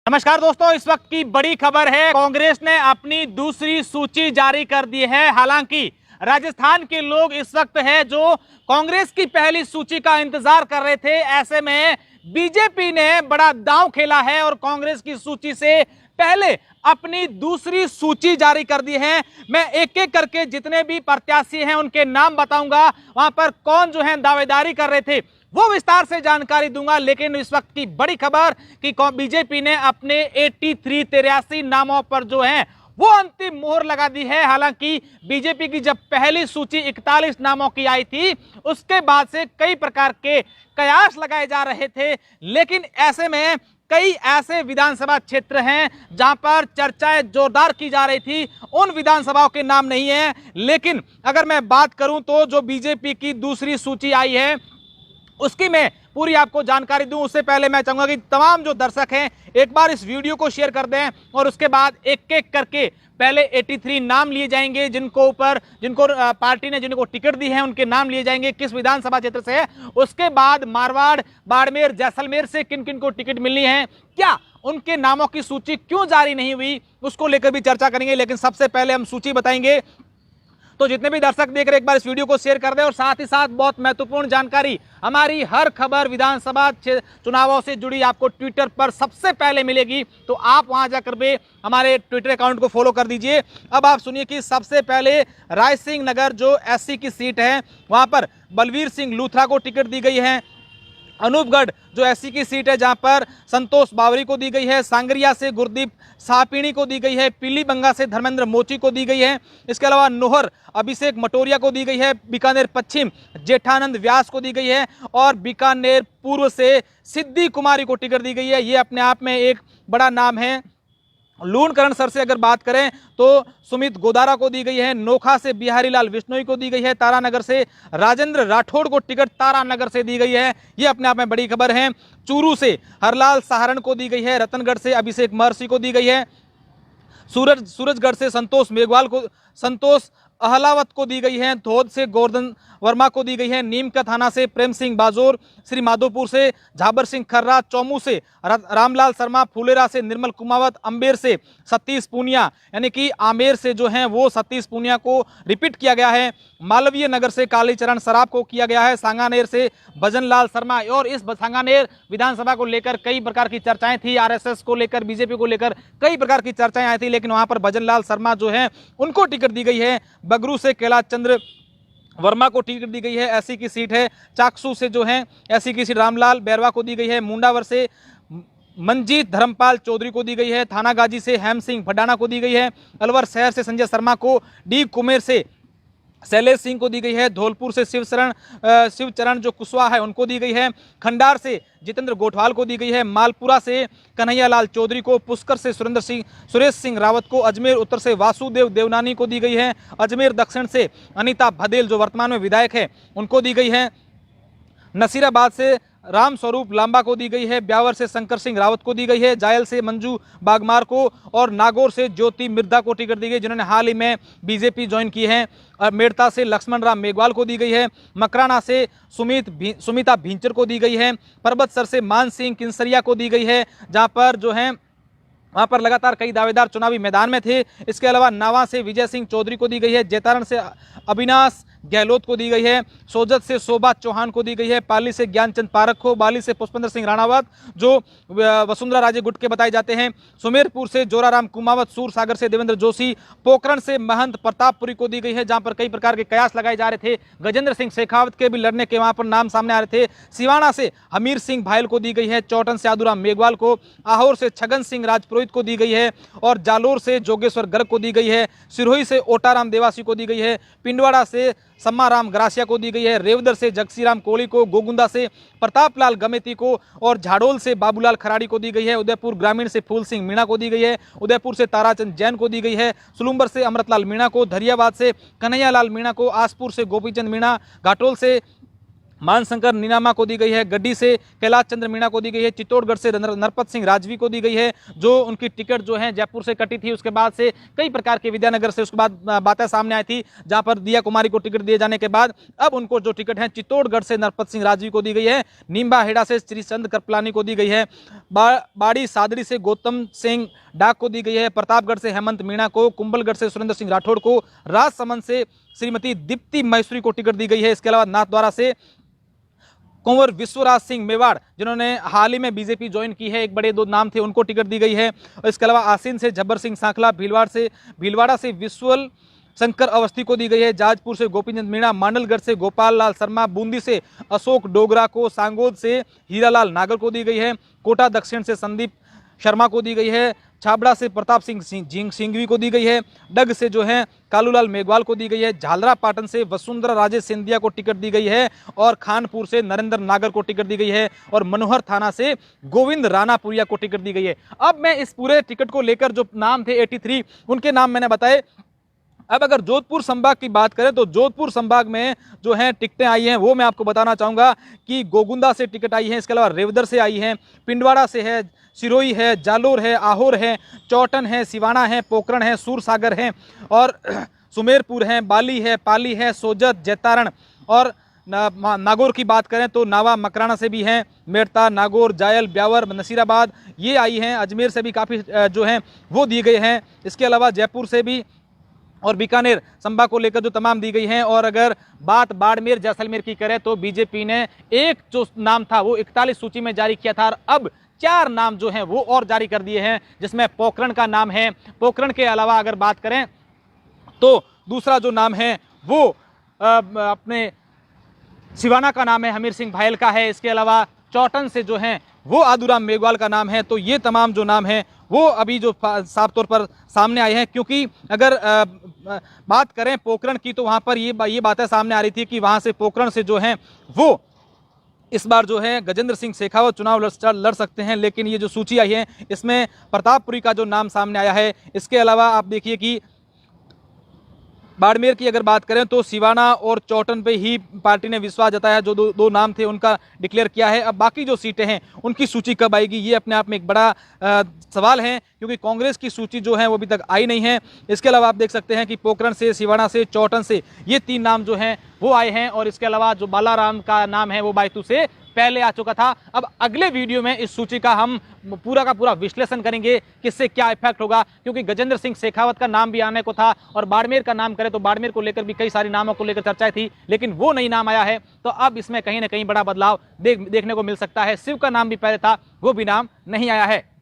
नमस्कार दोस्तों, इस वक्त की बड़ी खबर है। कांग्रेस ने अपनी दूसरी सूची जारी कर दी है। हालांकि राजस्थान के लोग इस वक्त है जो कांग्रेस की पहली सूची का इंतजार कर रहे थे। ऐसे में बीजेपी ने बड़ा दांव खेला है और कांग्रेस की सूची से पहले अपनी दूसरी सूची जारी कर दी है। मैं एक एक करके जितने भी प्रत्याशी हैं उनके नाम बताऊंगा, वहां पर कौन जो है दावेदारी कर रहे थे वो विस्तार से जानकारी दूंगा। लेकिन इस वक्त की बड़ी खबर कि बीजेपी ने अपने 83 नामों पर जो है वो अंतिम मोहर लगा दी है। हालांकि बीजेपी की जब पहली सूची 41 नामों की आई थी, उसके बाद से कई प्रकार के कयास लगाए जा रहे थे। लेकिन ऐसे में कई ऐसे विधानसभा क्षेत्र हैं जहां पर चर्चाएं जोरदार की जा रही थी, उन विधानसभाओं के नाम नहीं है। लेकिन अगर मैं बात करूं तो जो बीजेपी की दूसरी सूची आई है उसकी मैं पूरी आपको जानकारी दूं, उससे पहले मैं चाहूंगा कि तमाम जो दर्शक हैं एक बार इस वीडियो को शेयर कर दें और उसके बाद एक एक करके पहले 83 नाम लिए जाएंगे जिनको पार्टी ने जिनको टिकट दी है, उनके नाम लिए जाएंगे किस विधानसभा क्षेत्र से है। उसके बाद मारवाड़, बाड़मेर, जैसलमेर से किन किन को टिकट मिलनी है, क्या उनके नामों की सूची क्यों जारी नहीं हुई, उसको लेकर भी चर्चा करेंगे। लेकिन सबसे पहले हम सूची बताएंगे, तो जितने भी दर्शक देख रहे हैं एक बार इस वीडियो को शेयर कर दें। और साथ ही साथ बहुत महत्वपूर्ण जानकारी, हमारी हर खबर विधानसभा चुनावों से जुड़ी आपको ट्विटर पर सबसे पहले मिलेगी, तो आप वहां जाकर भी हमारे ट्विटर अकाउंट को फॉलो कर दीजिए। अब आप सुनिए कि सबसे पहले राय सिंह नगर जो एससी की सीट है, वहां पर बलवीर सिंह लूथरा को टिकट दी गई है। अनूपगढ़ जो एससी की सीट है जहां पर संतोष बावरी को दी गई है। सांगरिया से गुरदीप सापीणी को दी गई है। पीलीबंगा से धर्मेंद्र मोची को दी गई है। इसके अलावा नोहर अभिषेक मटोरिया को दी गई है। बीकानेर पश्चिम जेठानंद व्यास को दी गई है और बीकानेर पूर्व से सिद्धि कुमारी को टिकट दी गई है। ये अपने आप में एक बड़ा नाम है। लूणकरण सर से अगर बात करें तो सुमित गोदारा को दी गई है। नोखा से बिहारी लाल विश्नोई को दी गई है। तारानगर से राजेंद्र राठौड़ को टिकट तारानगर से दी गई है। ये अपने आप में बड़ी खबर है। चूरू से हरलाल सहारण को दी गई है। रतनगढ़ से अभिषेक महर्षि को दी गई है। सूरजगढ़ से संतोष अहलावत को दी गई है। धोद से गोवर्धन वर्मा को दी गई है। नीम का थाना से प्रेम सिंह बाजोर, श्री माधोपुर से झाबर सिंह खर्रा, चौमू से रामलाल शर्मा, फुलेरा से निर्मल कुमावत, अम्बेर से सतीश पूनिया, यानी कि आमेर से जो है वो सतीश पूनिया को रिपीट किया गया है। मालवीय नगर से कालीचरण सराफ को किया गया है। सांगानेर से भजन लाल शर्मा, और इस सांगानेर विधानसभा को लेकर कई प्रकार की चर्चाएं थी, आरएसएस को लेकर, बीजेपी को लेकर कई प्रकार की चर्चाएं आई थी, लेकिन वहां पर भजन लाल शर्मा जो है उनको टिकट दी गई है। बगरू से कैलाश चंद्र वर्मा को टिकट दी गई है, एससी की सीट है। चाकसू से जो है एससी की सीट रामलाल बैरवा को दी गई है। मुंडावर से मंजीत धर्मपाल चौधरी को दी गई है। थानागाजी से हेम सिंह भडाना को दी गई है। अलवर शहर से संजय शर्मा को, डी कुमेर से शैलेश सिंह को दी गई है। धौलपुर से शिवचरण जो कुशवाहा है उनको दी गई है। खंडार से जितेंद्र गोठवाल को दी गई है। मालपुरा से कन्हैयालाल चौधरी को, पुष्कर से सुरेश सिंह रावत को, अजमेर उत्तर से वासुदेव देवनानी को दी गई है। अजमेर दक्षिण से अनीता भदेल जो वर्तमान में विधायक है उनको दी गई है। नसीराबाद से राम स्वरूप लांबा को दी गई है। ब्यावर से शंकर सिंह रावत को दी गई है। जायल से मंजू बागमार को और नागौर से ज्योति मिर्धा को टिकट दी गई जिन्होंने हाल ही में बीजेपी ज्वाइन की है। मेड़ता से लक्ष्मण राम मेघवाल को दी गई है। मकराना से सुमिता भिंचर को दी गई है। परबतसर से मान सिंह किंसरिया को दी गई है, जहां पर जो है वहां पर लगातार कई दावेदार चुनावी मैदान में थे। इसके अलावा नावा से विजय सिंह चौधरी को दी गई है। जैतारण से अविनाश गहलोत को दी गई है। सोजत से शोभा चौहान को दी गई है। पाली से ज्ञानचंद पारख को, बाली से पुष्पेंद्र सिंह राणावत जो वसुंधरा राजे गुट के बताए जाते हैं। सुमेरपुर से जोराराम कुमावत, सूरसागर से देवेंद्र जोशी, पोखरण से महंत प्रतापपुरी को दी गई है, जहां पर कई प्रकार के कयास लगाए जा रहे थे। गजेंद्र सिंह शेखावत के भी लड़ने के वहां पर नाम सामने आ रहे थे। सिवाना से हमीर सिंह भायल को दी गई है। चौटन से आदूराम मेघवाल को, आहोर से छगन सिंह राजपुरोहित को दी गई है और जालोर से जोगेश्वर गर्ग को दी गई है। सिरोही से ओटाराम देवासी को दी गई है। पिंडवाड़ा से सम्माराम ग्रासिया को दी गई है। रेवदर से जगसीराम कोहली को, गोगुंदा से प्रतापलाल गमेती को और झाड़ोल से बाबूलाल खराड़ी को दी गई है। उदयपुर ग्रामीण से फूल सिंह मीणा को दी गई है। उदयपुर से ताराचंद जैन को दी गई है। सुलुम्बर से अमृतलाल मीणा को, धरियाबाद से कन्हैयालाल मीणा को, आसपुर से गोपीचंद मीणा, घाटोल से मानशंकर नीनामा को दी गई है, गड्डी से कैलाश चंद्र मीणा को दी गई है, चित्तौड़गढ़ से नरपत सिंह राजवी को दी गई है, जो उनकी टिकट जो है जयपुर से कटी थी। उसके बाद से कई प्रकार के विद्यानगर से उसके बाद बातें सामने आई थी, जहां पर दिया कुमारी को टिकट दिए जाने के बाद अब उनको जो टिकट है चित्तौड़गढ़ से नरपत सिंह राजवी को दी गई है, नींबा हेड़ा से श्रीचंद कृपलानी को दी गई है, बाड़ी सादड़ी से गौतम सिंह डाक को दी गई है, प्रतापगढ़ से हेमंत मीणा को, कुंभलगढ़ से सुरेंद्र सिंह राठौड़ को, राजसमंद से श्रीमती दीप्ति महेश्वरी को टिकट दी गई है। इसके अलावा नाथद्वारा से कुंवर विश्वराज सिंह मेवाड़, जिन्होंने हाल ही में बीजेपी ज्वाइन की है, एक बड़े दो नाम थे, उनको टिकट दी गई है। और इसके अलावा आसीन से जब्बर सिंह सांखला, भीलवाड़ा से विश्वल शंकर अवस्थी को दी गई है, जाजपुर से गोपीचंद मीणा, मांडलगढ़ से गोपाल लाल शर्मा, बूंदी से अशोक डोगरा को, सांगोद से हीरालाल नागर को दी गई है, कोटा दक्षिण से संदीप शर्मा को दी गई है, छाबड़ा से प्रताप सिंह सिंघवी को दी गई है, डग से जो है कालूलाल मेघवाल को दी गई है, झालरा पाटन से वसुंधरा राजे सिंधिया को टिकट दी गई है, और खानपुर से नरेंद्र नागर को टिकट दी गई है, और मनोहर थाना से गोविंद राणापुरिया को टिकट दी गई है। अब मैं इस पूरे टिकट को लेकर जो नाम थे 83 उनके नाम मैंने बताए। अब अगर जोधपुर संभाग की बात करें तो जोधपुर संभाग में जो है टिकटें आई हैं वो मैं आपको बताना चाहूँगा कि गोगुंदा से टिकट आई है, इसके अलावा रेवदर से आई है, पिंडवाड़ा से है, सिरोही है, जालोर है, आहोर है, चौटन है, सिवाना है, पोखरण है, सूरसागर है, और सुमेरपुर है, बाली है, पाली है, सोजत, जैतारण, और नागौर की बात करें तो नावा मकराना से भी हैं, मेड़ता, नागौर, जायल, ब्यावर, नसीराबाद ये आई हैं, अजमेर से भी काफ़ी जो हैं वो दिए गए हैं। इसके अलावा जयपुर से भी और बीकानेर संभाग को लेकर जो तमाम दी गई हैं। और अगर बात बाड़मेर जैसलमेर की करें तो बीजेपी ने एक जो नाम था वो 41 सूची में जारी किया था, और अब 4 नाम जो हैं वो और जारी कर दिए हैं, जिसमें पोखरण का नाम है। पोखरण के अलावा अगर बात करें तो दूसरा जो नाम है वो अपने सिवाना का नाम है, हमीर सिंह भायल का है। इसके अलावा चौटन से जो हैं वो आदूराम मेघवाल का नाम है। तो ये तमाम जो नाम हैं वो अभी जो साफ तौर पर सामने आए हैं, क्योंकि अगर बात करें पोखरण की तो वहाँ पर ये बातें सामने आ रही थी कि वहाँ से पोखरण से जो हैं वो इस बार जो है गजेंद्र सिंह शेखावत चुनाव लड़ सकते हैं, लेकिन ये जो सूची आई है इसमें प्रतापपुरी का जो नाम सामने आया है। इसके अलावा आप देखिए कि बाड़मेर की अगर बात करें तो सिवाना और चौटन पे ही पार्टी ने विश्वास जताया, जो दो नाम थे उनका डिक्लेयर किया है। अब बाकी जो सीटें हैं उनकी सूची कब आएगी ये अपने आप में एक बड़ा सवाल है, क्योंकि कांग्रेस की सूची जो है वो अभी तक आई नहीं है। इसके अलावा आप देख सकते हैं कि पोखरण से, सिवाना से, चौटन से ये 3 नाम जो हैं वो आए हैं, और इसके अलावा जो बालाराम का नाम है वो बायतू से पहले आ चुका था। अब अगले वीडियो में इस सूची का हम पूरा का पूरा विश्लेषण करेंगे किससे क्या इफेक्ट होगा, क्योंकि गजेंद्र सिंह शेखावत का नाम भी आने को था, और बाड़मेर का नाम करें तो बाड़मेर को लेकर भी कई सारे नामों को लेकर चर्चाएं थी, लेकिन वो नहीं नाम आया है। तो अब इसमें कहीं ना कहीं बड़ा बदलाव देखने को मिल सकता है। शिव का नाम भी पहले था, वो भी नाम नहीं आया है।